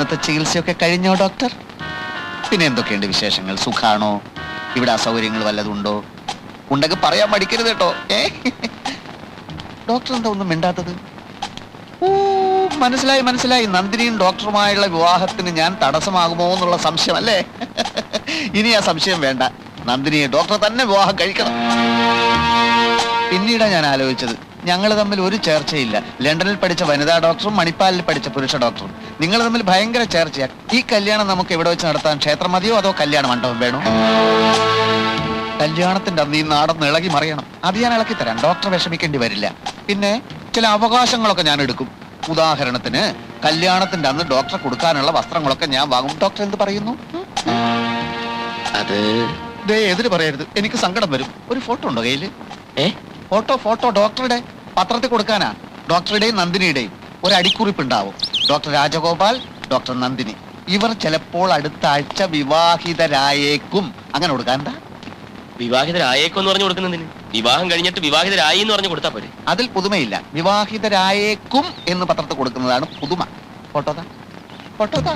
ഇവിടുത്തെ ചികിത്സയൊക്കെ കഴിഞ്ഞോ ഡോക്ടർ? പിന്നെ എന്തൊക്കെയുണ്ട് വിശേഷങ്ങൾ? സുഖാണോ? ഇവിടെ അസൗകര്യങ്ങൾ വല്ലതുണ്ടോ? ഉണ്ടെങ്കിൽ പറയാൻ മടിക്കരുത് കേട്ടോ. ഡോക്ടർ എന്താ ഒന്നും മിണ്ടാത്തത്? ഓ, മനസ്സിലായി മനസ്സിലായി. നന്ദിനിയും ഡോക്ടറുമായുള്ള വിവാഹത്തിന് ഞാൻ തടസ്സമാകുമോ എന്നുള്ള സംശയം അല്ലേ? ഇനി ആ സംശയം വേണ്ട. നന്ദിനിയെ ഡോക്ടർ തന്നെ വിവാഹം കഴിക്കണം. പിന്നീടാ ഞാൻ ആലോചിച്ചത്, ഞങ്ങൾ തമ്മിൽ ഒരു ചേർച്ചയില്ല. ലണ്ടനിൽ പഠിച്ച വനിതാ ഡോക്ടറും മണിപ്പാലിൽ പഠിച്ച പുരുഷ ഡോക്ടറും. നിങ്ങൾ തമ്മിൽ ഭയങ്കര ചേർച്ചയാണ്. ഈ കല്യാണം നമുക്ക് എവിടെ വെച്ച് നടത്താൻ? ക്ഷേത്രം മതിയോ അതോ കല്യാണ മണ്ഡപം വേണോ? കല്യാണത്തിന്റെ അന്ന് ഈ നാടൊന്ന് ഇളകി മറിയണം. അത് ഞാൻ ഇളക്കി തരാം. ഡോക്ടർ വിഷമിക്കേണ്ടി വരില്ല. പിന്നെ ചില അവകാശങ്ങളൊക്കെ ഞാൻ എടുക്കും. ഉദാഹരണത്തിന് കല്യാണത്തിന്റെ അന്ന് ഡോക്ടർ കൊടുക്കാനുള്ള വസ്ത്രങ്ങളൊക്കെ ഞാൻ വാങ്ങും. ഡോക്ടർ എന്ത് പറയുന്നു? അത് എതിര് പറയരുത്, എനിക്ക് സങ്കടം വരും. ഒരു ഫോട്ടോ ഉണ്ടോ കയ്യില്? ഫോട്ടോ ഡോക്ടറുടെ പത്രത്തിൽ കൊടുക്കാനാ. ഡോക്ടറുടെയും നന്ദിനിയുടെയും ഒരു അടിക്കുറിപ്പ് ഉണ്ടാവും. Doctor Rajagopal, doctor Nandini. ഇവർ ചിലപ്പോൾ അടുത്ത ആഴ്ച വിവാഹിതരായേക്കും. അങ്ങനെ കൊടുക്കാൻ എന്താ? വിവാഹിതരായേക്കും എന്ന് പറഞ്ഞു കൊടുക്കുന്നതിന് വിവാഹം കഴിഞ്ഞിട്ട് വിവാഹിതരായി എന്ന് പറഞ്ഞു കൊടുത്താ പോരെ? അതിൽ പുതുമയില്ല. വിവാഹിതരായേക്കും എന്ന് പത്രത്തിൽ കൊടുക്കുന്നതാണ് പുതുമ. ഫോട്ടോതാ ഫോട്ടോതാ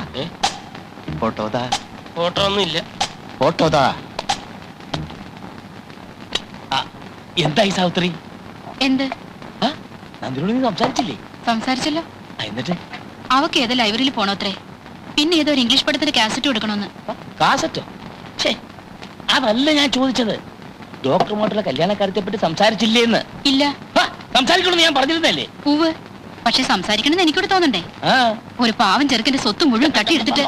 ഫോട്ടോതാ ഫോട്ടോ ഒന്നും ഇല്ല. ഫോട്ടോതാ. എന്തായി സാവിത്രി? എന്ത്? നന്ദിനോട് നീ സംസാരിച്ചില്ലേ? സംസാരിച്ചല്ലോ. എന്നിട്ട് അവക്ക് ഏതോ ലൈബ്രറിയിൽ പോണോത്രേ. പിന്നെ ഏതോ ഒരു ഇംഗ്ലീഷ് പടത്തിന്റെ കാസറ്റ് കൊടുക്കണമെന്ന്. കാസറ്റോ? അതല്ല ഞാൻ ചോദിച്ചത്. ഡോക്ടറുമായിട്ടുള്ള കല്യാണ കാര്യത്തെ പറ്റി സംസാരിച്ചില്ലേന്ന്. ഇല്ല. സംസാരിക്കണമെന്ന് ഞാൻ പറഞ്ഞിരുന്നല്ലേ? ഉവ്. പക്ഷെ സംസാരിക്കണമെന്ന് എനിക്കൂടെ തോന്നണ്ടേ? ഒരു പാവം ചെറുക്കന്റെ സ്വത്ത് മുഴുവൻ തട്ടിയെടുത്തിട്ട്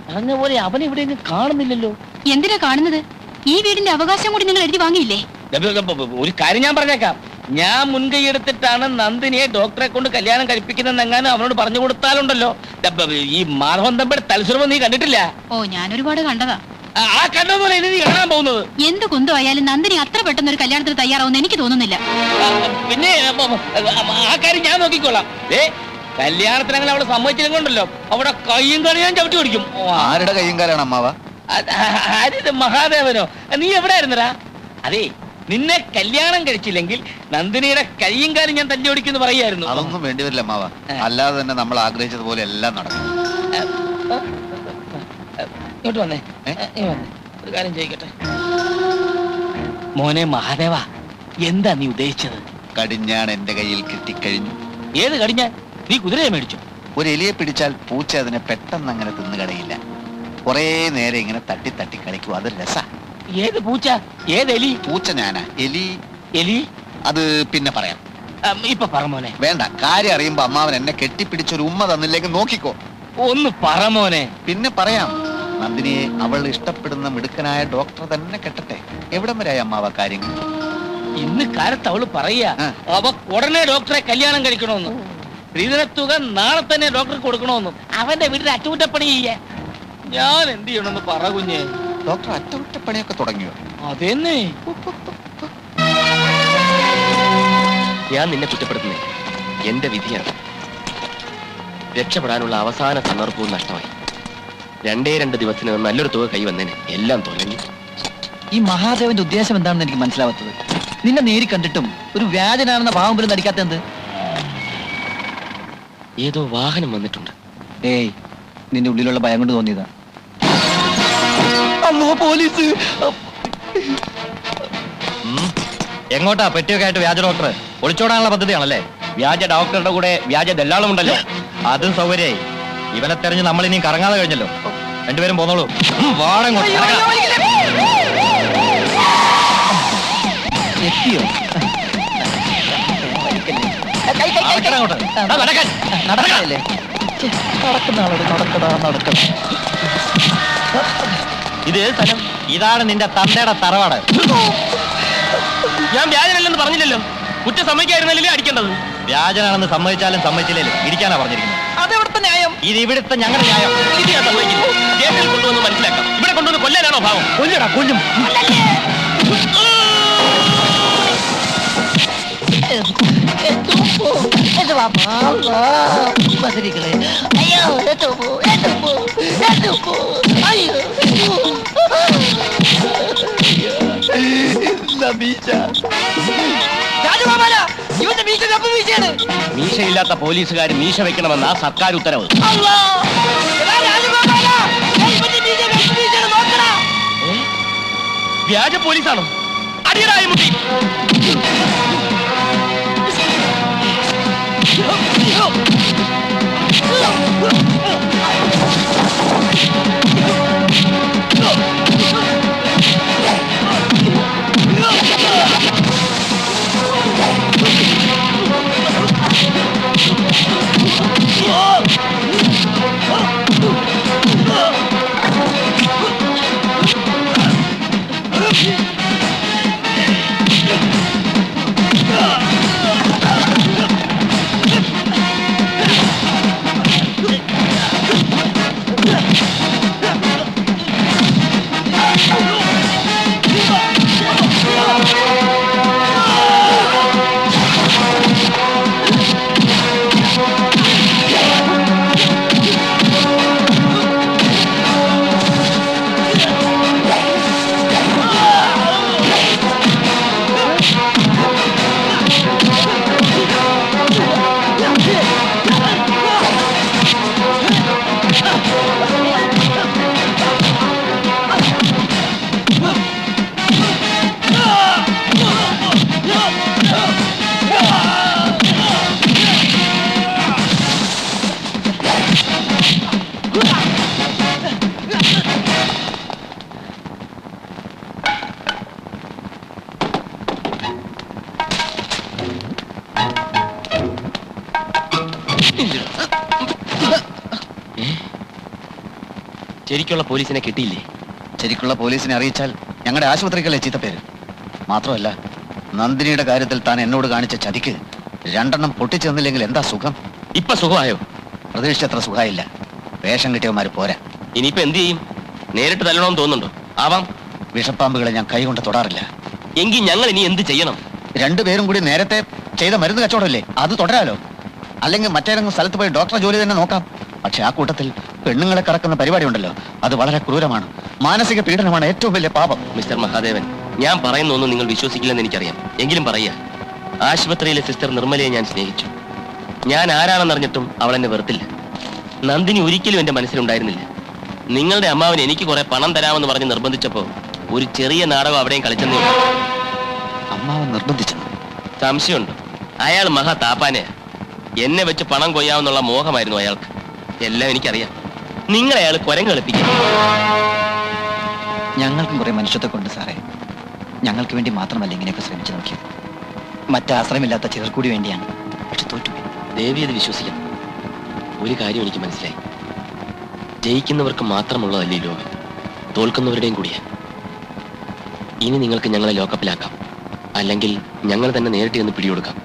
പറഞ്ഞ പോലെ അവൻ ഇവിടെ കാണുന്നില്ലല്ലോ. എന്തിനാ കാണുന്നത്? ഈ വീടിന്റെ അവകാശം കൂടി നിങ്ങൾ എഴുതി വാങ്ങിയില്ലേ? ഒരു കാര്യം ഞാൻ പറഞ്ഞേക്കാം. ഞാൻ മുൻകൈ എടുത്തിട്ടാണ് നന്ദിനിയെ ഡോക്ടറെ കൊണ്ട് കല്യാണം കഴിപ്പിക്കുന്നതെങ്ങാനും അവനോട് പറഞ്ഞു കൊടുത്താലുണ്ടല്ലോ. ഈ മാധവൻ തമ്പിയുടെ തലസ്വരമോ നീ കണ്ടിട്ടില്ല? ഓ, ഞാൻ ഒരുപാട് കണ്ടതാ. ആ കണ്ടതുപോലെ നീ കാണാൻ പോകുന്നത്. എന്ത് കുന്തോ ആയാലും നന്ദിനി അത്ര പെട്ടെന്ന് ഒരു കല്യാണത്തിന് തയ്യാറാവുന്ന എനിക്ക് തോന്നുന്നില്ല. പിന്നെ ആ കാര്യം ഞാൻ നോക്കിക്കോളാം. കല്യാണത്തിന് അങ്ങനെ അവളെ സമ്മതിച്ചില്ലെങ്കിലുണ്ടല്ലോ അവിടെ കയ്യും കളി ഞാൻ ചവിട്ടി പിടിക്കും. ആരുടെ കയ്യും കാലാണ് അമ്മാവ? ആരിത് മഹാദേവനോ? നീ എവിടെ ആയിരുന്നടാ? അതെ, നിന്നെ കല്യാണം കഴിച്ചില്ലെങ്കിൽ നന്ദിനിയുടെ കയ്യും കാലും ഞാൻ തല്ലി ഓടിക്കുന്നു പറയായിരുന്നു. അതൊന്നും വേണ്ടിവരില്ല അമ്മാവ. അല്ലാതെ തന്നെ നമ്മൾ ആഗ്രഹിച്ചതുപോലെ എല്ലാം നടക്കും. ഇങ്ങോട്ട് വന്നേ. ഒരു കാര്യം ചോദിക്കട്ടെ മോനെ മഹാദേവ, എന്താ നീ ഉദ്ദേശിച്ചത്? കടിഞ്ഞാൺ എന്റെ കയ്യിൽ കിട്ടിക്കഴിഞ്ഞു. ഏത് കടിഞ്ഞാൻ? നീ കുതിരയെ മേടിച്ചു? ഒരു എലിയെ പിടിച്ചാൽ പൂച്ച അതിനെ പെട്ടെന്ന് അങ്ങനെ തിന്നുകടയില്ല. കുറേ നേരം ഇങ്ങനെ തട്ടി തട്ടി കളിക്കും. അതൊരു രസ. ഏത് പൂച്ച? ഏത് എലി? പൂച്ച ഞാനാ. എലി അത് പിന്നെ പറയാം. ഇപ്പൊ പറ മോനെ. വേണ്ട, കാര്യം അറിയുമ്പോ അമ്മാവൻ എന്നെ കെട്ടിപ്പിടിച്ചൊരു ഉമ്മ തന്നില്ലെങ്കിൽ നോക്കിക്കോ. ഒന്ന് പറ മോനെ. പിന്നെ പറയാം. നന്ദിനിയെ അവൾ ഇഷ്ടപ്പെടുന്ന മിടുക്കനായ ഡോക്ടർ തന്നെ കെട്ടട്ടെ. എവിടം വരെയായി അമ്മാവ കാര്യങ്ങൾ? ഇന്ന് കാലത്ത് അവള് പറയാ അവ ഉടനെ ഡോക്ടറെ കല്യാണം കഴിക്കണമെന്ന്. സ്ത്രീധനത്തുക നാളെ തന്നെ ഡോക്ടർക്ക് കൊടുക്കണമെന്നും അവന്റെ വീട്ടിൽ അറ്റകുറ്റപ്പണി ചെയ്യാൻ. ഞാൻ എന്ത് ചെയ്യണമെന്ന് പറ കുഞ്ഞെ. ഡോക്ടർ അറ്റകുറ്റപ്പണിയൊക്കെ തുടങ്ങിയോ? അതെന്നെ. ഞാൻ നിന്നെ കുറ്റപ്പെടുത്തുന്നേ. എന്റെ വിധിയാണ്. രക്ഷപ്പെടാനുള്ള അവസാന സന്ദർഭവും നഷ്ടമായി. 2 ദിവസത്തിനകം നല്ലൊരു തുക കൈവന്നേനെ. എല്ലാം തോന്നി. ഈ മഹാദേവന്റെ ഉദ്ദേശം എന്താണെന്ന് എനിക്ക് മനസ്സിലാവാത്തത്. നിന്നെ നേരി കണ്ടിട്ടും ഒരു വ്യാജനാണെന്ന ഭാവം പോലും നടിക്കാത്തത്. ഏതോ വാഹനം വന്നിട്ടുണ്ട്. ഏയ്, നിന്റെ ഉള്ളിലുള്ള ഭയം കൊണ്ട് തോന്നിയതാ. പോലീസ്. എങ്ങോട്ടാ പെട്ടിയൊക്കെ ആയിട്ട് വ്യാജ ഡോക്ടർ? ഒളിച്ചോടാനുള്ള പദ്ധതിയാണല്ലേ? വ്യാജ ഡോക്ടറുടെ കൂടെ വ്യാജ ദല്ലാളുമുണ്ടല്ലോ. അതും സൗകര്യമായി. ഇവനെ തെരഞ്ഞ് നമ്മൾ ഇനിയും കറങ്ങാതെ കഴിഞ്ഞല്ലോ. രണ്ടുപേരും പോന്നോളൂ. എത്തിയോ? നടക്കല്ലേ? നടക്കുന്ന ആളോട് നടക്കടാ നടക്കണം. ഇത് സ്ഥലം? ഇതാണ് നിന്റെ തന്തയുടെ തറവാട്. ഞാൻ വ്യാജനല്ലെന്ന് പറഞ്ഞില്ലല്ലോ. കുറ്റം സമ്മതിക്കായിരുന്നല്ലേ അടിക്കേണ്ടത്? വ്യാജനാണെന്ന് സമ്മതിച്ചാലും സമ്മതിച്ചില്ലേലും ഇരിക്കാനാ പറഞ്ഞിരിക്കുന്നത്. അതെവിടുത്തെ ന്യായം? ഇത് ഇവിടുത്തെ ഞങ്ങളുടെ ന്യായം. ഇത് ഞാൻ സമ്മതിക്കില്ല. ജയിലിൽ കൊണ്ടുവന്ന് മനസ്സിലാക്കാം. ഇവിടെ കൊണ്ടുവന്ന് കൊല്ലാനാണോ ഭാവം? കൊല്ലടാ, കൊല്ലും. രാജഗോപാല, ഇവന്റെ വീട്ടിൽ വീശാണ്. മീശയില്ലാത്ത പോലീസുകാർ മീശ വെക്കണമെന്ന സർക്കാർ ഉത്തരവ്. വ്യാജ പോലീസാണോ? അടിയടായി മുട്ടി. ശരിക്കുള്ള പോലീസിനെ കിട്ടിയില്ലേ? ശരിക്കുള്ള പോലീസിനെ അറിയിച്ചാൽ ഞങ്ങളുടെ ആശുപത്രിക്കല്ലേ ചീത്തപ്പേര്. മാത്രമല്ല, നന്ദിനിയുടെ കാര്യത്തിൽ താൻ എന്നോട് കാണിച്ച ചതിക്ക് 2 എണ്ണം പൊട്ടിച്ചു തന്നില്ലെങ്കിൽ എന്താ സുഖം? ഇപ്പൊ സുഖമായോ? പ്രതീക്ഷിച്ചത്ര സുഖമായില്ല. വേഷം കിട്ടിയവന്മാര് പോരാ. ഇനിയിപ്പോ എന്ത് ചെയ്യും? നേരിട്ട് തല്ലണമെന്ന് തോന്നുന്നുണ്ടോ? ആവാം. വിഷപ്പാമ്പുകളെ ഞാൻ കൈകൊണ്ട് തൊടാറില്ല. എങ്കിൽ ഞങ്ങൾ ഇനി എന്ത് ചെയ്യണം? 2 പേരും കൂടി നേരത്തെ ചെയ്ത മരുന്ന് കച്ചവടമല്ലേ, അത് തുടരാലോ. അല്ലെങ്കിൽ മറ്റേതെങ്കിലും സ്ഥലത്ത് പോയി ഡോക്ടറെ ജോലി തന്നെ നോക്കാം. പക്ഷെ ആ കൂട്ടത്തിൽ പെണ്ണുങ്ങളെ കറക്കുന്ന പരിപാടി ഉണ്ടല്ലോ, അത് വളരെ ക്രൂരമാണ്. മാനസിക പീഡനമാണ് ഏറ്റവും വലിയ പാപം. മിസ്റ്റർ മഹാദേവൻ, ഞാൻ പറയുന്നൊന്നും നിങ്ങൾ വിശ്വസിക്കില്ലെന്ന് എനിക്കറിയാം. എങ്കിലും പറയുക, ആശുപത്രിയിലെ സിസ്റ്റർ നിർമ്മലയെ ഞാൻ സ്നേഹിച്ചു. ഞാൻ ആരാണെന്നറിഞ്ഞിട്ടും അവൾ എന്നെ വെറുത്തില്ല. നന്ദിനി ഒരിക്കലും എന്റെ മനസ്സിലുണ്ടായിരുന്നില്ല. നിങ്ങളുടെ അമ്മാവൻ എനിക്ക് കുറെ പണം തരാമെന്ന് പറഞ്ഞ് നിർബന്ധിച്ചപ്പോ ഒരു ചെറിയ നാടകം അവിടെയും കളിച്ചെന്നേ ഉള്ളൂ. അമ്മാവൻ നിർബന്ധിച്ചു? സംശയമുണ്ട്. അയാൾ മഹാ താപ്പാനെയാ. എന്നെ വെച്ച് പണം കൊയ്യാമെന്നുള്ള മോഹമായിരുന്നു അയാൾക്ക്. എല്ലാം എനിക്കറിയാം. നിങ്ങളെ അയാൾ കുരങ്ങ് കളിപ്പിക്കും. ഞങ്ങൾക്കും കുറെ മനുഷ്യത്വം സാറേ. ഞങ്ങൾക്ക് വേണ്ടി മാത്രമല്ല ഇങ്ങനെയൊക്കെ ശ്രമിച്ചു നോക്കിയത്. മറ്റാശ്രയമില്ലാത്ത ചിലർ കൂടി വേണ്ടിയാണ്. പക്ഷെ തോറ്റുപോയി. ദേവി അത് വിശ്വസിക്കണം. ഒരു കാര്യം എനിക്ക് മനസ്സിലായി. ജയിക്കുന്നവർക്ക് മാത്രമുള്ളതല്ലേ ഈ ലോകം, തോൽക്കുന്നവരുടെയും കൂടിയാ. ഇനി നിങ്ങൾക്ക് ഞങ്ങളെ ലോക്കപ്പിലാക്കാം, അല്ലെങ്കിൽ ഞങ്ങൾ തന്നെ നേരിട്ട് ചെന്ന് പിടികൊടുക്കാം.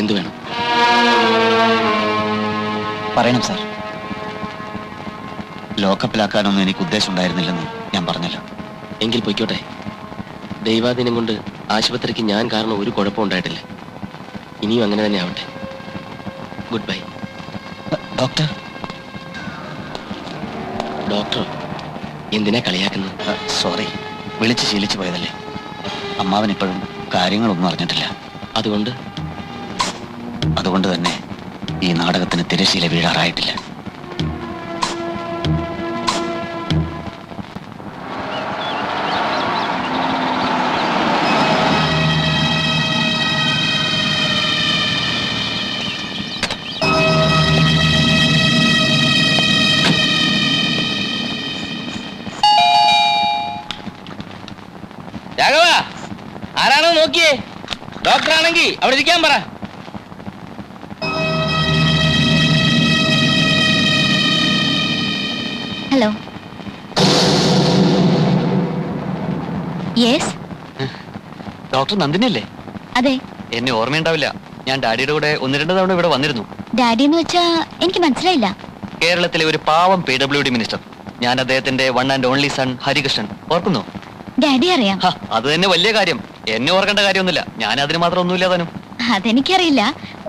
എന്തു വേണം? പറയണം സാർ. ലോക്കപ്പിലാക്കാനൊന്നും എനിക്ക് ഉദ്ദേശം ഉണ്ടായിരുന്നില്ലെന്ന് ഞാൻ പറഞ്ഞല്ലോ. എങ്കിൽ പൊയ്ക്കോട്ടെ. ദൈവാധീനം കൊണ്ട് ആശുപത്രിക്ക് ഞാൻ കാരണം ഒരു കുഴപ്പം ഉണ്ടായിട്ടില്ല. ഇനിയും അങ്ങനെ തന്നെ ആവട്ടെ. Good bye. ഡോക്ടർ. ഡോക്ടർ എന്തിനാ കളിയാക്കുന്നത്? സോറി, വിളിച്ച് ശീലിച്ചു പോയതല്ലേ. അമ്മാവൻ ഇപ്പോഴും കാര്യങ്ങളൊന്നും അറിഞ്ഞിട്ടില്ല. അതുകൊണ്ട് തന്നെ ഈ നാടകത്തിന് തിരശ്ശീല വീഴാറായിട്ടില്ല. രാഘവ, ആരാണോ നോക്കിയേ? ഡോക്ടർ ആണെങ്കിൽ അവിടെ ഇരിക്കാൻ പറ. ഹലോ. യെസ്, ഡോക്ടർ നന്ദിനിയല്ലേ? അതെ. എന്നെ ഓർമ്മയുണ്ടാവില്ല. ഞാൻ ഡാഡിയുടെ കൂടെ 1-2 തവണ ഇവിടെ വന്നിരുന്നു. ഡാഡി എന്ന് വെച്ചാ എനിക്ക് മനസ്സിലായില്ല. കേരളത്തിലെ ഒരു പാവം PWD മിനിസ്റ്റർ. ഞാൻ അദ്ദേഹത്തിന്റെ 1 and only സൺ ഹരികൃഷ്ണൻ. ഓർക്കുന്നു? ഡാഡി അറിയാം. അത് തന്നെ വലിയ കാര്യം. എന്നെ ഓർക്കേണ്ട കാര്യമൊന്നുമില്ല. ഞാൻ അതിന് മാത്രം ഒന്നുമില്ല താനും. അതെനിക്കറിയില്ല.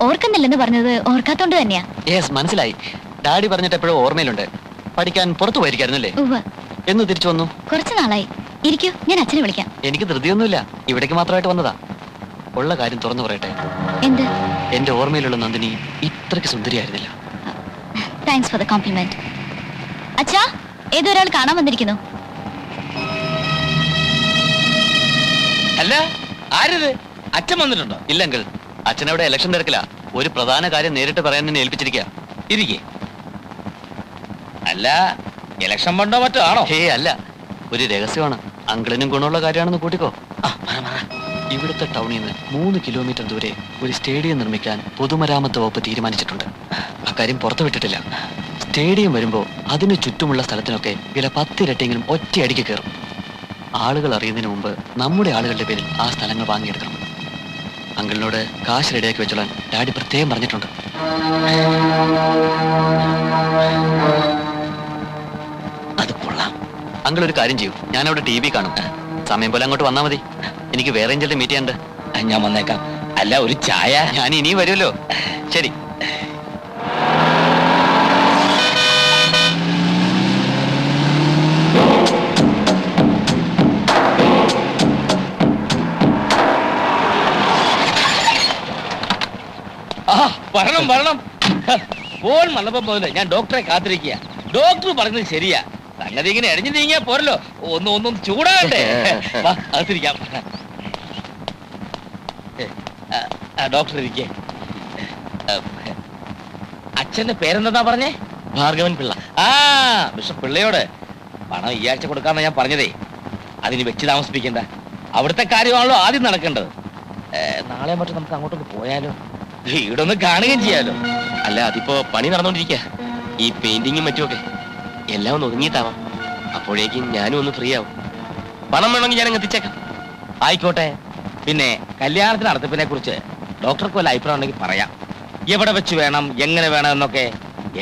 ഓർക്കുന്നില്ലെന്ന് പറഞ്ഞത് ഓർക്കാത്തോണ്ട് തന്നെയാ. യെസ്, മനസ്സിലായി. ഡാഡി പറഞ്ഞിട്ട് എപ്പോഴും ഓർമ്മയിലുണ്ട്. പഠിക്കാൻ പുറത്തു പോയിരിക്കായിരുന്നല്ലേ? ഉവ്വ്. എന്ന് തിരിച്ചു വന്നു? കുറച്ചു നാളായി. ഇരിക്കൂ, ഞാൻ അച്ഛനെ വിളിക്കാം. എനിക്ക് ധൃതിയൊന്നുമില്ല. ഇവിടേക്ക് മാത്രമായിട്ട് വന്നതാ. ഉള്ള കാര്യം തുറന്നു പറയട്ടെ. എന്ത്? എന്റെ ഓർമ്മയിലുള്ള നന്ദിനി ഇത്രയ്ക്ക് സുന്ദരിയായിരുന്നില്ല. Thanks for the compliment. അച്ഛാ, ഏതൊരാൾ കാണാൻ വന്നിരിക്കുന്നു. അല്ല, ആരിത്? അച്ഛൻ വന്നിട്ടുണ്ടോ? ഇല്ലെങ്കിൽ അച്ഛനവിടെ ഇലക്ഷൻ തിരക്കില്ല. ഒരു പ്രധാന കാര്യം നേരിട്ട് പറയാൻ എന്നെ ഏൽപ്പിച്ചിരിക്കുക. ഇരിക്കേ. അല്ല, ഇലക്ഷൻ ഫണ്ടോ മറ്റോ ആണോ? ഹേ അല്ല, ഒരു രഹസ്യമാണ്. അങ്കിളിനും ഗുണമുള്ള കാര്യമാണെന്ന് കൂട്ടിക്കോ. ആ, പറ, പറ. ഇവിടുത്തെ ടൗണിൽ നിന്ന് 3 കിലോമീറ്റർ ദൂരെ ഒരു സ്റ്റേഡിയം നിർമ്മിക്കാൻ പൊതുമരാമത്ത് വകുപ്പ് തീരുമാനിച്ചിട്ടുണ്ട്. അക്കാര്യം പുറത്തു വിട്ടിട്ടില്ല. സ്റ്റേഡിയം വരുമ്പോൾ അതിന് ചുറ്റുമുള്ള സ്ഥലത്തിനൊക്കെ വില 10 ഇരട്ടിയെങ്കിലും ഒറ്റയടിക്ക് കയറും. ആളുകൾ അറിയുന്നതിന് മുമ്പ് നമ്മുടെ ആളുകളുടെ പേരിൽ ആ സ്ഥലങ്ങൾ വാങ്ങിയെടുക്കണം. അങ്കിളിനോട് കാശ് റെഡിയാക്കി വെച്ചോളാൻ ഡാഡി പ്രത്യേകം പറഞ്ഞിട്ടുണ്ട്. അത് കൊള്ളാം. അങ്കിൾ ഒരു കാര്യം ചെയ്യും, ഞാനവിടെ TV കാണും. സമയം പോലെ അങ്ങോട്ട് വന്നാൽ മതി. എനിക്ക് വേറെ ഏഞ്ചലിനെ മീറ്റ് ചെയ്യാനുണ്ട്. ഞാൻ വന്നേക്കാം. അല്ല, ഒരു ചായ. ഞാൻ ഇനിയും വരുമല്ലോ. ശരി. ആ, വരണം വരണം. ഫോൺ വന്നപ്പോ മുതലേ ഞാൻ ഡോക്ടറെ കാത്തിരിക്കുക. ഡോക്ടർ പറഞ്ഞത് ശരിയാ. സംഗതി ഇങ്ങനെ എടിഞ്ഞു നീങ്ങിയാ പോരല്ലോ. ഒന്നും ചൂടാകട്ടെ. വാ, അകത്തിരിക്കാം. ഡോക്ടർ ഇരിക്കേ. അച്ഛന്റെ പേരെന്താ പറഞ്ഞേ? ഭാർഗവൻ പിള്ള. ആ, ബിഷപ്പ് പിള്ളയോട് പണം ഈ ആഴ്ച കൊടുക്കാന്ന് ഞാൻ പറഞ്ഞതേ. അതിന് വെച്ച് താമസിപ്പിക്കണ്ട. അവിടുത്തെ കാര്യമാണല്ലോ ആദ്യം നടക്കേണ്ടത്. നാളെ മറ്റും നമുക്ക് അങ്ങോട്ടൊന്ന് പോയാലോ? വീടൊന്ന് കാണുകയും ചെയ്യാലോ. അല്ല, അതിപ്പോ പണി നടന്നുകൊണ്ടിരിക്കുക. ഈ പെയിന്റിങ്ങും മറ്റുമൊക്കെ എല്ലാം ഒന്ന് ഒതുങ്ങിയിട്ടാവാം. അപ്പോഴേക്കും ഞാനും ഒന്ന് ഫ്രീ ആവും. പണം വേണമെങ്കിൽ ഞാൻ എത്തിച്ചേക്കാം. ആയിക്കോട്ടെ. പിന്നെ കല്യാണത്തിന് നടത്തിപ്പിനെ കുറിച്ച് ഡോക്ടർക്ക് വല്ല അഭിപ്രായം ഉണ്ടെങ്കിൽ പറയാം. എവിടെ വെച്ച് വേണം, എങ്ങനെ വേണം എന്നൊക്കെ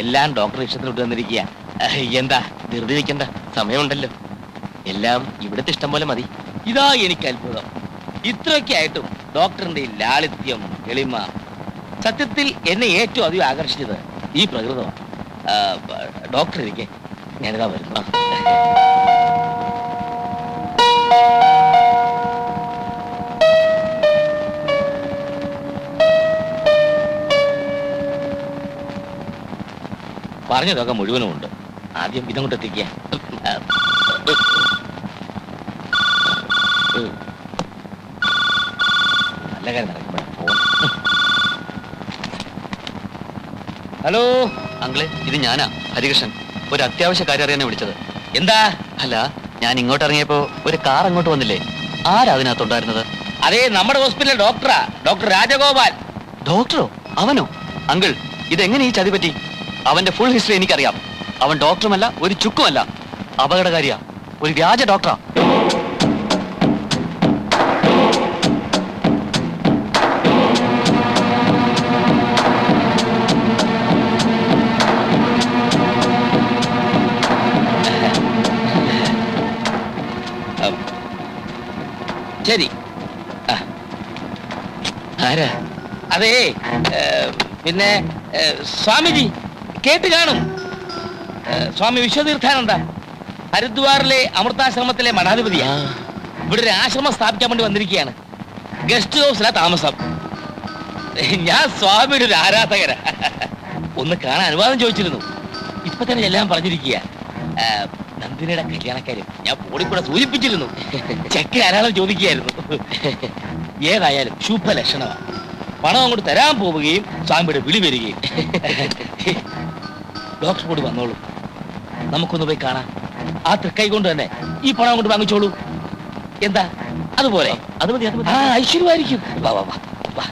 എല്ലാം ഡോക്ടർ ഇഷ്ടത്തിലോട്ട് തന്നിരിക്കുക. എന്താ ധൃതി വെക്കണ്ട, സമയമുണ്ടല്ലോ. എല്ലാം ഇവിടുത്തെ ഇഷ്ടം പോലെ മതി. ഇതാ എനിക്ക് അത്ഭുതം. ഇത്രയൊക്കെ ആയിട്ടും ഡോക്ടറിന്റെ ഈ ലാളിത്യം, എളിമ, സത്യത്തിൽ എന്നെ ഏറ്റവും അധികം ആകർഷിച്ചത് ഈ പ്രകൃതമാണ്. ഡോക്ടർ ഇരിക്കെ, ഞാനിതാ വരുന്നു. പറഞ്ഞതൊക്കെ മുഴുവനും ഉണ്ട്. ആദ്യം ഇതങ്ങോട്ട് എത്തിക്കുക. നല്ല കാര്യം നടക്കുമ്പോഴാണ് ഫോൺ. ഹലോ അങ്കിളെ, ഇത് ഞാനാ, ഹരികൃഷ്ണൻ. ഒരു അത്യാവശ്യ കാര്യം അറിയാനാ വിളിച്ചത്. എന്താ? അല്ല, ഞാൻ ഇങ്ങോട്ട് ഇറങ്ങിയപ്പോ ഒരു കാർ അങ്ങോട്ട് വന്നില്ലേ? ആരാ അതിനകത്തുണ്ടായിരുന്നത്? അതെ, നമ്മുടെ ഹോസ്പിറ്റലിലെ ഡോക്ടറാ, ഡോക്ടർ രാജഗോപാൽ. ഡോക്ടറോ? അവനോ? അങ്കിൾ, ഇതെങ്ങനെ ഈ ചതി പറ്റി? അവന്റെ ഫുൾ ഹിസ്റ്ററി എനിക്കറിയാം. അവൻ ഡോക്ടറുമല്ല, ഒരു ചുക്കുമല്ല. അപകടകാരിയാ, ഒരു വ്യാജ ഡോക്ടറാ. ശരി. ആരാ? അതെ, പിന്നെ സ്വാമിജി കേട്ട് കാണും. സ്വാമി വിശ്വതീർത്ഥാനന്ദ ഹരിദ്വാറിലെ അമൃതാശ്രമത്തിലെ മഠാധിപതിയാ. ഇവിടെ ഒരു ആശ്രമം സ്ഥാപിക്കാൻ വേണ്ടി വന്നിരിക്കുകയാണ്. ഗസ്റ്റ് ഹൗസിലാ താമസം. ഞാൻ സ്വാമിയുടെ ഒരു ആരാധകരാ. ഒന്ന് കാണാൻ അനുവാദം ചോദിച്ചിരുന്നു. ഇപ്പൊ തന്നെ എല്ലാം പറഞ്ഞിരിക്കുക. നന്ദിനിയുടെ കല്യാണക്കാര്യം ഞാൻ ഫോണിൽ കൂടെ സൂചിപ്പിച്ചിരുന്നു. ചെക്ക് ധാരാളം ചോദിക്കുകയായിരുന്നു. ഏതായാലും ശുഭലക്ഷണമാണ്. പണം അങ്ങോട്ട് തരാൻ പോവുകയും സ്വാമിയുടെ വിളി വരികയും. ഡോക്ടർ കൂടി വന്നോളൂ, നമുക്കൊന്ന് പോയി കാണാം. ആ തൃക്കൈ കൊണ്ട് തന്നെ ഈ പണം അങ്ങോട്ട് വാങ്ങിച്ചോളൂ. എന്താ? അതുപോലെ അത് മതി, അത് മതി. ആ, ഐശ്വര്യമായിരിക്കും. വാ വാ വാ വാ.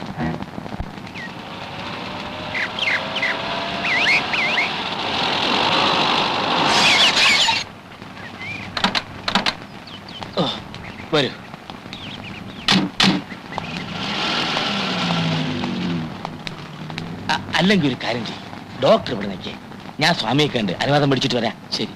വരൂ. അല്ലെങ്കിൽ ഒരു കാര്യം ചെയ്യും, ഡോക്ടർ ഇവിടെ നിൽക്കേ. ഞാൻ സ്വാമിയെ കണ്ട് അനുവാദം പിടിച്ചിട്ട് വരാം. ശരി.